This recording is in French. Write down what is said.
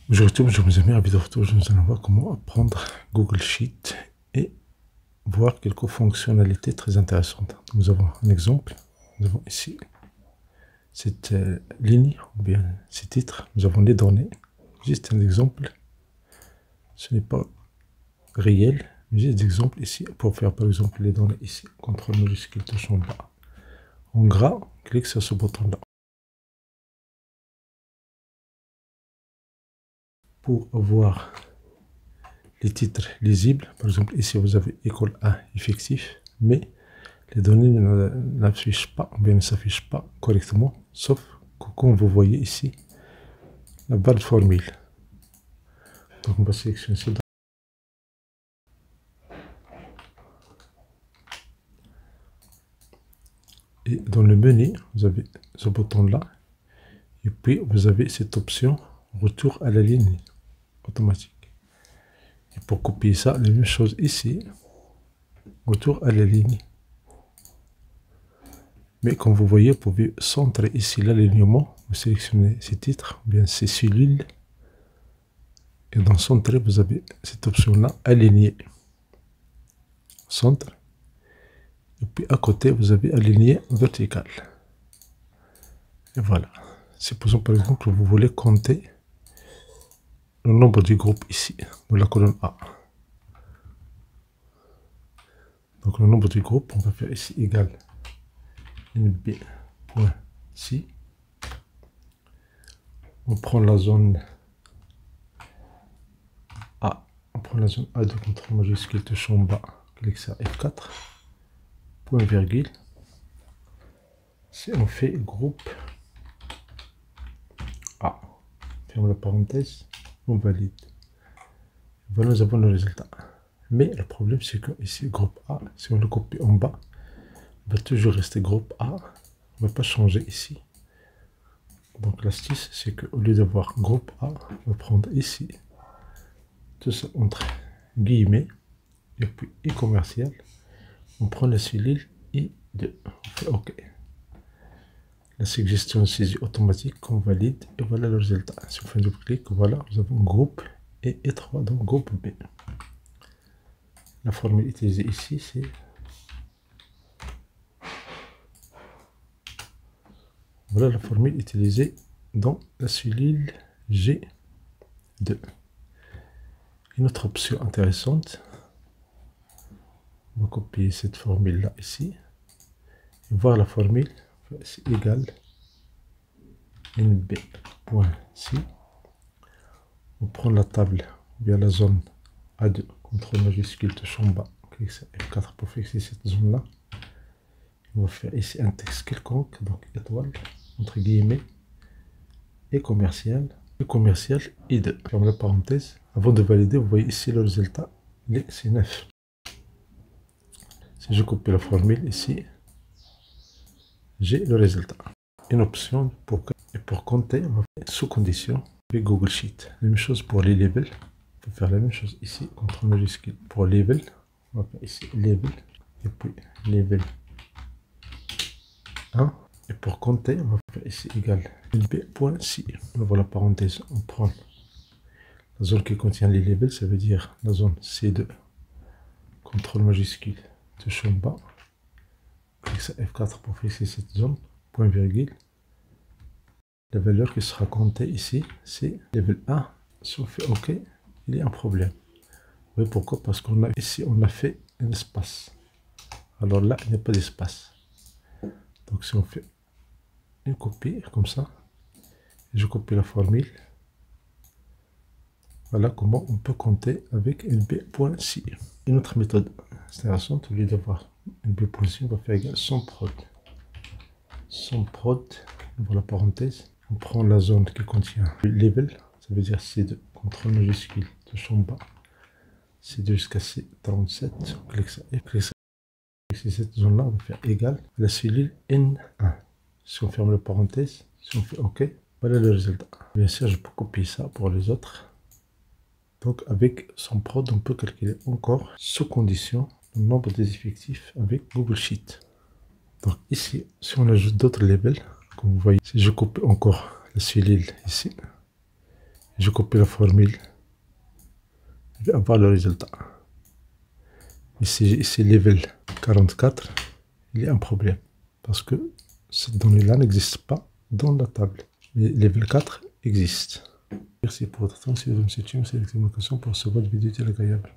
Bonjour mes amis, ravi de retrouver. Nous allons voir comment apprendre Google Sheet et voir quelques fonctionnalités très intéressantes. Nous avons un exemple. Nous avons ici cette ligne ou bien ces titres. Nous avons les données. Juste un exemple. Ce n'est pas réel, mais juste des exemples ici pour faire par exemple les données ici. CTRL majuscule touche en bas. En gras, clique sur ce bouton-là. Pour avoir les titres lisibles, par exemple ici vous avez école A effectif, mais les données n'affichent pas, ou bien ne s'affichent pas correctement, sauf que comme vous voyez ici, la barre de formule. Donc on va sélectionner ça. Et dans le menu, vous avez ce bouton-là, et puis vous avez cette option retour à la ligne automatique. Et pour copier ça, la même chose ici, retour à la ligne. Mais comme vous voyez, vous pouvez centrer ici l'alignement, vous sélectionnez ces titres, ou bien ces cellules, et dans centrer, vous avez cette option-là, aligner. Centre. Et puis à côté, vous avez aligné vertical. Et voilà. Supposons par exemple que vous voulez compter le nombre du groupe ici, dans la colonne A. Donc le nombre du groupe, on va faire ici égal nb.si. On prend la zone A. On prend la zone A de contrôle majuscule touche en bas. Clique sur F4. Point virgule. Si on fait groupe A, ferme la parenthèse, on valide. Voilà, nous avons le résultat. Mais le problème, c'est que ici, groupe A, si on le copie en bas, il va toujours rester groupe A. On ne va pas changer ici. Donc l'astuce, c'est qu'au lieu d'avoir groupe A, on va prendre ici, tout ça entre guillemets, et puis I commercial. On prend la cellule I2. On fait OK. La suggestion de saisie automatique, on valide, et voilà le résultat. Si on fait un double clic, voilà, nous avons groupe et E3, donc groupe B. La formule utilisée ici, c'est voilà la formule utilisée dans la cellule G2. Une autre option intéressante, on va copier cette formule là ici, et voir la formule, c'est égal nb.si. On prend la table via la zone A2, contrôle majuscule touche en bas, clique sur F4 pour fixer cette zone là. On va faire ici un texte quelconque, donc étoile, entre guillemets, et commercial I2. Ferme la parenthèse. Avant de valider, vous voyez ici le résultat, c'est 9. Si je copie la formule ici, j'ai le résultat. Une option pour compter, on va faire sous condition avec Google Sheet. La même chose pour les labels. On peut faire la même chose ici, contrôle majuscule pour label. On va faire ici label, et puis label 1. Et pour compter, on va faire ici égal lb.si. On ouvre la parenthèse, on prend la zone qui contient les labels, ça veut dire la zone C2. Contrôle majuscule, touche en bas. Clique sur F4 pour fixer cette zone, point virgule. La valeur qui sera comptée ici, c'est level 1. Si on fait OK, il y a un problème. Oui, pourquoi? Parce qu'on a ici, on a fait un espace. Alors là, il n'y a pas d'espace. Donc si on fait une copie comme ça, je copie la formule. Voilà comment on peut compter avec lb.si. Une autre méthode intéressante, au lieu d'avoir lb.si, on va faire égal sans prod. Sans prod, on ouvre la parenthèse, on prend la zone qui contient le level, ça veut dire C2, contrôle majuscule, touche en bas, C2 jusqu'à C37, on clique sur F, c'est cette zone-là, on va faire égal à la cellule N1. Si on ferme la parenthèse, si on fait OK, voilà le résultat. Bien sûr, je peux copier ça pour les autres. Donc avec son prod, on peut calculer encore, sous condition, le nombre des effectifs avec Google Sheet. Donc ici, si on ajoute d'autres labels, comme vous voyez, si je coupe encore la cellule ici, Je copie la formule. Je vais avoir le résultat. Ici, level 44, il y a un problème. Parce que cette donnée-là n'existe pas dans la table. Mais level 4 existe. Merci pour votre attention. Si vous me souhaitez une sélection pour ce votre vidéo agréable.